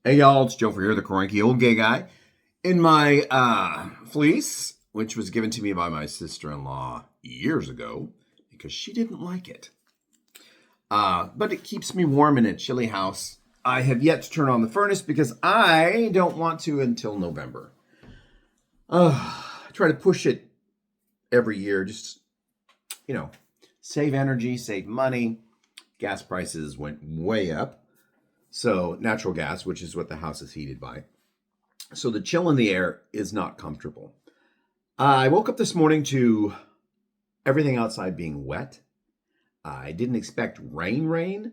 Hey y'all, it's Joefer here, the cranky old gay guy, in my fleece, which was given to me by my sister-in-law years ago because she didn't like it. But it keeps me warm in a chilly house. I have yet to turn on the furnace because I don't want to until November. I try to push it every year, just, save energy, save money. Gas prices went way up. So natural gas, which is what the house is heated by. So the chill in the air is not comfortable. I woke up this morning to everything outside being wet. I didn't expect rain,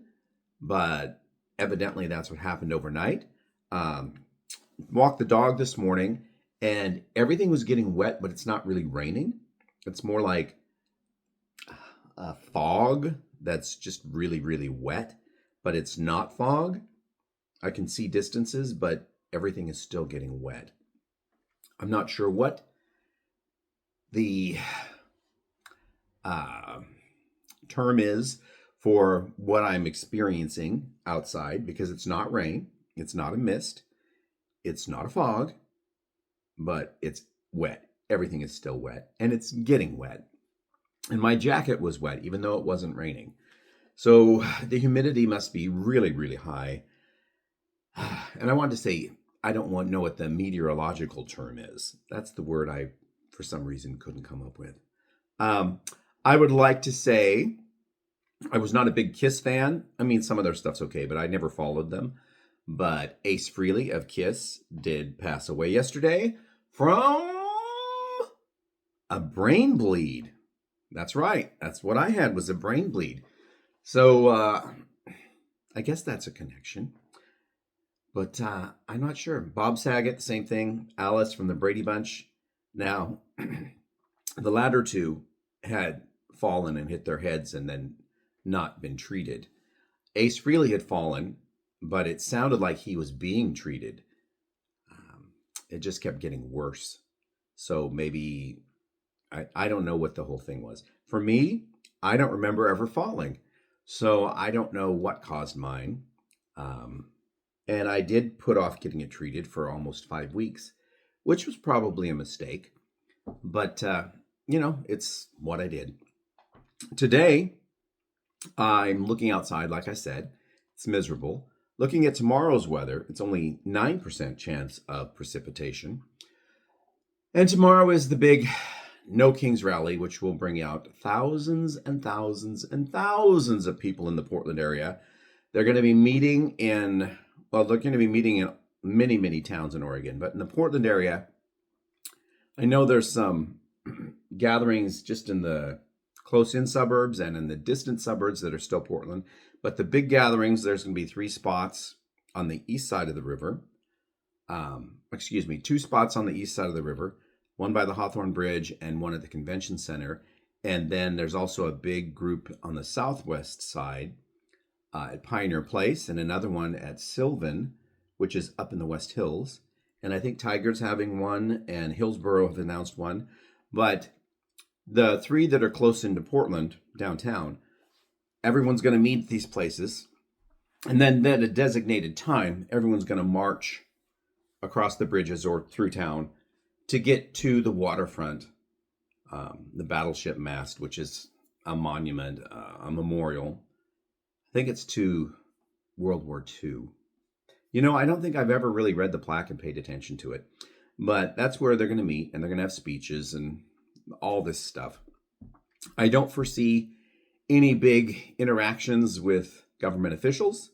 but evidently that's what happened overnight. Walked the dog this morning and everything was getting wet, but it's not really raining. It's more like a fog that's just really, really wet, but it's not fog. I can see distances, but everything is still getting wet. I'm not sure what the term is for what I'm experiencing outside because it's not rain, it's not a mist, it's not a fog, but it's wet. Everything is still wet, and it's getting wet. And my jacket was wet, even though it wasn't raining. So the humidity must be really, really high. And I wanted to say, I don't know what the meteorological term is. That's the word I, for some reason, couldn't come up with. I would like to say I was not a big Kiss fan. I mean, some of their stuff's okay, but I never followed them. But Ace Frehley of Kiss did pass away yesterday from a brain bleed. That's right. That's what I had, was a brain bleed. So I guess that's a connection. But I'm not sure. Bob Saget, the same thing. Alice from the Brady Bunch. Now, the latter two had fallen and hit their heads and then not been treated. Ace Frehley had fallen, but it sounded like he was being treated. It just kept getting worse. So maybe, I don't know what the whole thing was. For me, I don't remember ever falling. So I don't know what caused mine. And I did put off getting it treated for almost 5 weeks, which was probably a mistake. But, it's what I did. Today, I'm looking outside, like I said. It's miserable. Looking at tomorrow's weather, it's only 9% chance of precipitation. And tomorrow is the big No Kings rally, which will bring out thousands and thousands and thousands of people in the Portland area. They're going to be meeting in many, many towns in Oregon, but in the Portland area, I know there's some gatherings just in the close-in suburbs and in the distant suburbs that are still Portland. But the big gatherings, there's going to be 3 spots on the east side of the river. 2 spots on the east side of the river, one by the Hawthorne Bridge and one at the convention center. And then there's also a big group on the southwest side at Pioneer Place, and another one at Sylvan, which is up in the West Hills. And I think Tiger's having one, and Hillsborough have announced one. But the 3 that are close into Portland, downtown, everyone's going to meet at these places. And then at a designated time, everyone's going to march across the bridges or through town to get to the waterfront, the battleship mast, which is a monument, a memorial. I think it's to World War II. I don't think I've ever really read the plaque and paid attention to it. But that's where they're going to meet, and they're going to have speeches and all this stuff. I don't foresee any big interactions with government officials,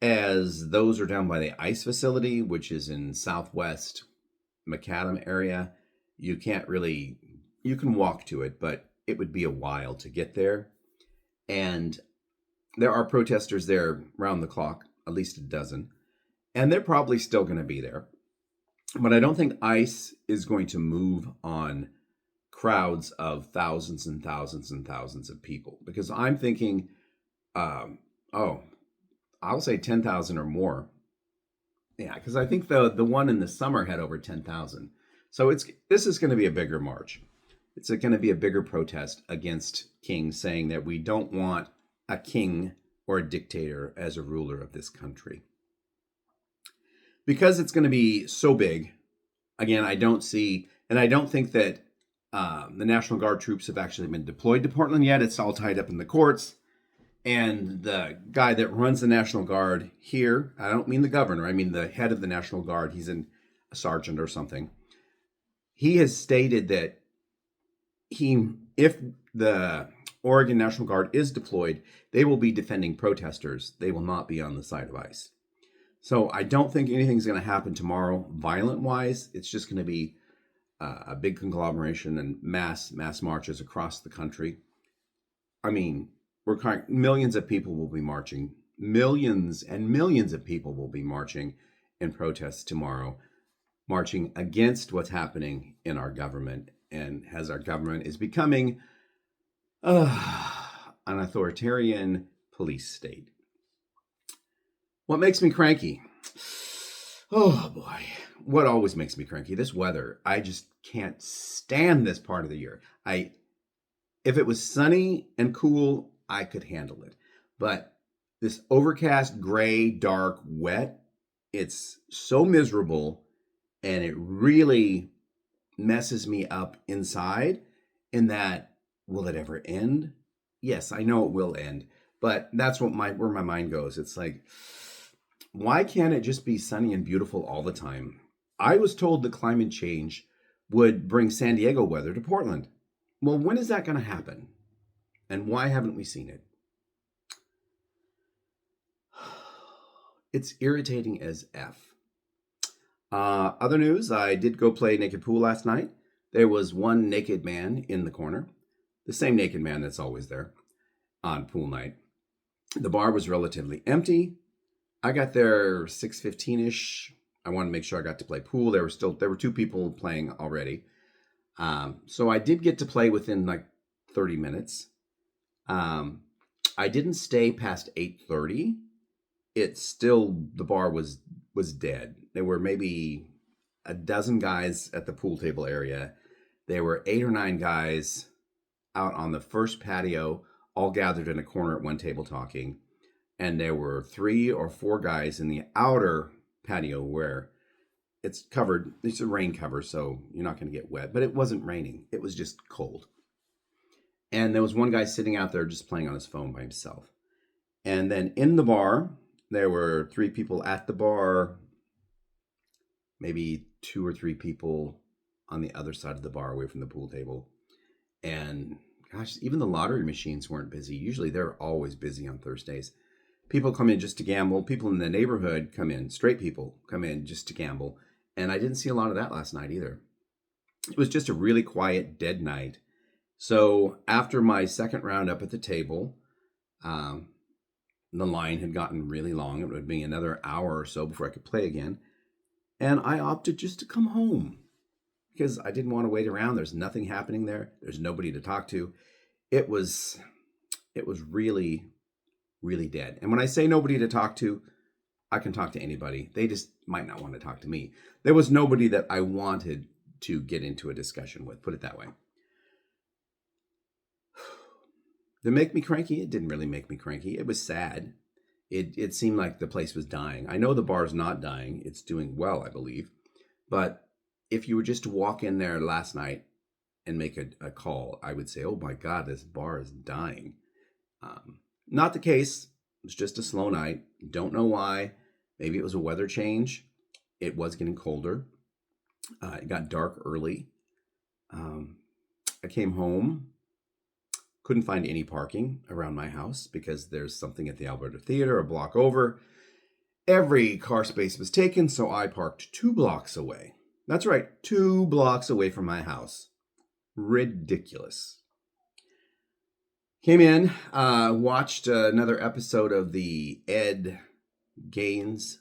as those are down by the ice facility, which is in southwest Macadam area. You can walk to it, but it would be a while to get there. And there are protesters there round the clock, at least a dozen, and they're probably still going to be there. But I don't think ICE is going to move on crowds of thousands and thousands and thousands of people, because I'm thinking, I'll say 10,000 or more. Yeah, because I think the one in the summer had over 10,000. So this is going to be a bigger march. It's going to be a bigger protest against King, saying that we don't want a king or a dictator as a ruler of this country. because it's going to be so big. Again, I don't see, and I don't think that the National Guard troops have actually been deployed to Portland yet. It's all tied up in the courts. And the guy that runs the National Guard here, I don't mean the governor, I mean the head of the National Guard, he's a sergeant or something. He has stated that if the Oregon National Guard is deployed, they will be defending protesters. They will not be on the side of ICE. So I don't think anything's going to happen tomorrow, violent-wise. It's just going to be a big conglomeration and mass marches across the country. I mean, millions of people will be marching. Millions and millions of people will be marching in protests tomorrow, marching against what's happening in our government, and as our government is becoming an authoritarian police state. What makes me cranky? Oh boy, what always makes me cranky? This weather. I just can't stand this part of the year. If it was sunny and cool, I could handle it. But this overcast, gray, dark, wet, it's so miserable, and it really messes me up inside in that, will it ever end? Yes, I know it will end, but that's where my mind goes. It's like, why can't it just be sunny and beautiful all the time? I was told that climate change would bring San Diego weather to Portland. Well, when is that going to happen? And why haven't we seen it? It's irritating as F. Other news, I did go play naked pool last night. There was one naked man in the corner, the same naked man that's always there on pool night. The bar was relatively empty. I got there 6:15-ish. I wanted to make sure I got to play pool. There were two people playing already. So I did get to play within like 30 minutes. I didn't stay past 8:30. The bar was dead. There were maybe a dozen guys at the pool table area. There were 8 or 9 guys out on the first patio, all gathered in a corner at one table talking. And there were 3 or 4 guys in the outer patio where it's covered. It's a rain cover, so you're not going to get wet. But it wasn't raining. It was just cold. And there was one guy sitting out there just playing on his phone by himself. And then in the bar, there were 3 people at the bar, maybe 2 or 3 people on the other side of the bar away from the pool table. And gosh, even the lottery machines weren't busy. Usually they're always busy on Thursdays. People come in just to gamble. People in the neighborhood come in. Straight people come in just to gamble. And I didn't see a lot of that last night either. It was just a really quiet, dead night. So after my second round up at the table, the line had gotten really long. It would be another hour or so before I could play again. And I opted just to come home because I didn't want to wait around. There's nothing happening there. There's nobody to talk to. It was really, really dead. And when I say nobody to talk to, I can talk to anybody. They just might not want to talk to me. There was nobody that I wanted to get into a discussion with, put it that way. Did it make me cranky? It didn't really make me cranky. It was sad. It seemed like the place was dying. I know the bar's not dying. It's doing well, I believe. But if you were just to walk in there last night and make a call, I would say, oh my God, this bar is dying. Not the case. It was just a slow night. Don't know why. Maybe it was a weather change. It was getting colder. It got dark early. I came home. Couldn't find any parking around my house because there's something at the Alberta Theater a block over. Every car space was taken, so I parked 2 blocks away. That's right, 2 blocks away from my house. Ridiculous. Came in, watched another episode of the Ed Gaines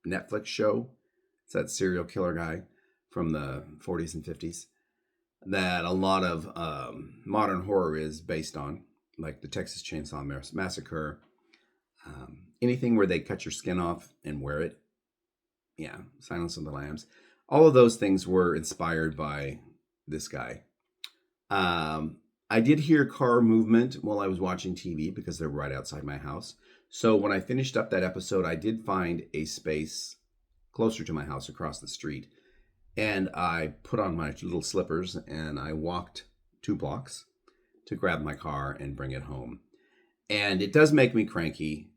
Netflix show. It's that serial killer guy from the 40s and 50s. That a lot of modern horror is based on, like the Texas Chainsaw Massacre, anything where they cut your skin off and wear it. Yeah, Silence of the Lambs. All of those things were inspired by this guy. I did hear car movement while I was watching TV because they're right outside my house. So when I finished up that episode, I did find a space closer to my house across the street. And I put on my little slippers and I walked 2 blocks to grab my car and bring it home. And it does make me cranky,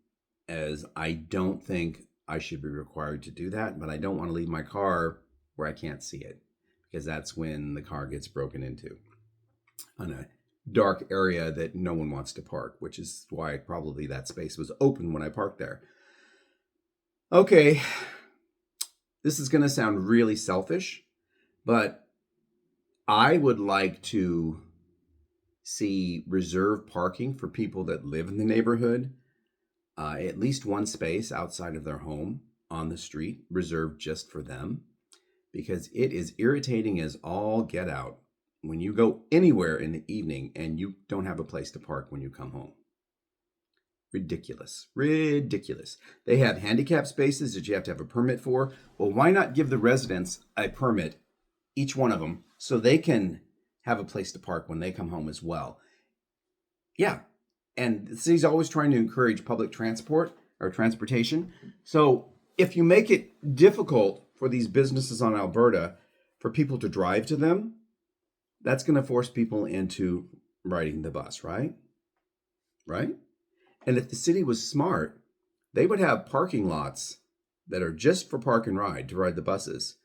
as I don't think I should be required to do that, but I don't want to leave my car where I can't see it, because that's when the car gets broken into on a dark area that no one wants to park, which is why probably that space was open when I parked there. Okay, this is going to sound really selfish, but I would like to see reserved parking for people that live in the neighborhood, at least one space outside of their home on the street reserved just for them, because it is irritating as all get out when you go anywhere in the evening and you don't have a place to park when you come home. Ridiculous. They have handicap spaces that you have to have a permit for. Well, why not give the residents a permit, each one of them, so they can have a place to park when they come home as well? Yeah. And the city's always trying to encourage public transport or transportation. So if you make it difficult for these businesses on Alberta for people to drive to them, that's going to force people into riding the bus, right? Right? And if the city was smart, they would have parking lots that are just for park and ride, to ride the buses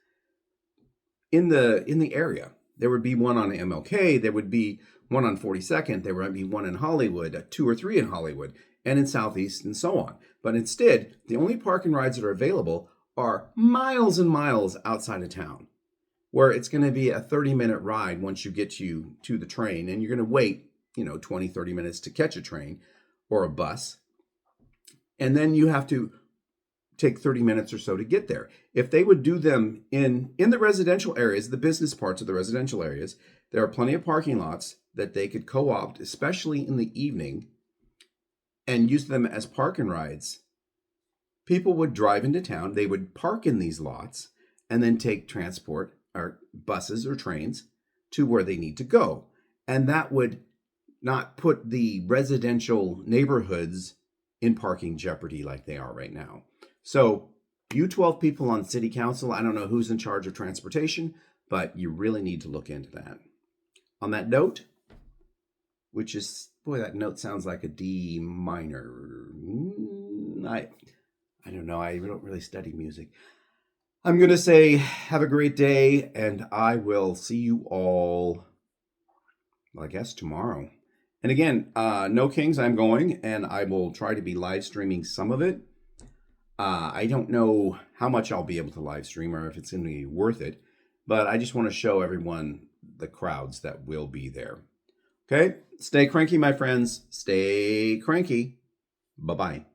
in the area. There would be one on MLK, there would be one on 42nd, there would be one in Hollywood, 2 or 3 in Hollywood, and in Southeast, and so on. But instead, the only park and rides that are available are miles and miles outside of town, where it's going to be a 30-minute ride once you get to the train, and you're going to wait, 20, 30 minutes to catch a train or a bus. And then you have to take 30 minutes or so to get there. If they would do them in the residential areas, the business parts of the residential areas, there are plenty of parking lots that they could co-opt, especially in the evening, and use them as park and rides. People would drive into town, they would park in these lots, and then take transport or buses or trains to where they need to go. And that would not put the residential neighborhoods in parking jeopardy like they are right now. So you 12 people on city council, I don't know who's in charge of transportation, but you really need to look into that. On that note, which is, boy, that note sounds like a D minor. I don't know. I don't really study music. I'm going to say have a great day, and I will see you all, I guess, tomorrow. And again, No Kings, I'm going, and I will try to be live streaming some of it. I don't know how much I'll be able to live stream or if it's going to be worth it, but I just want to show everyone the crowds that will be there. Okay? Stay cranky, my friends. Stay cranky. Bye-bye.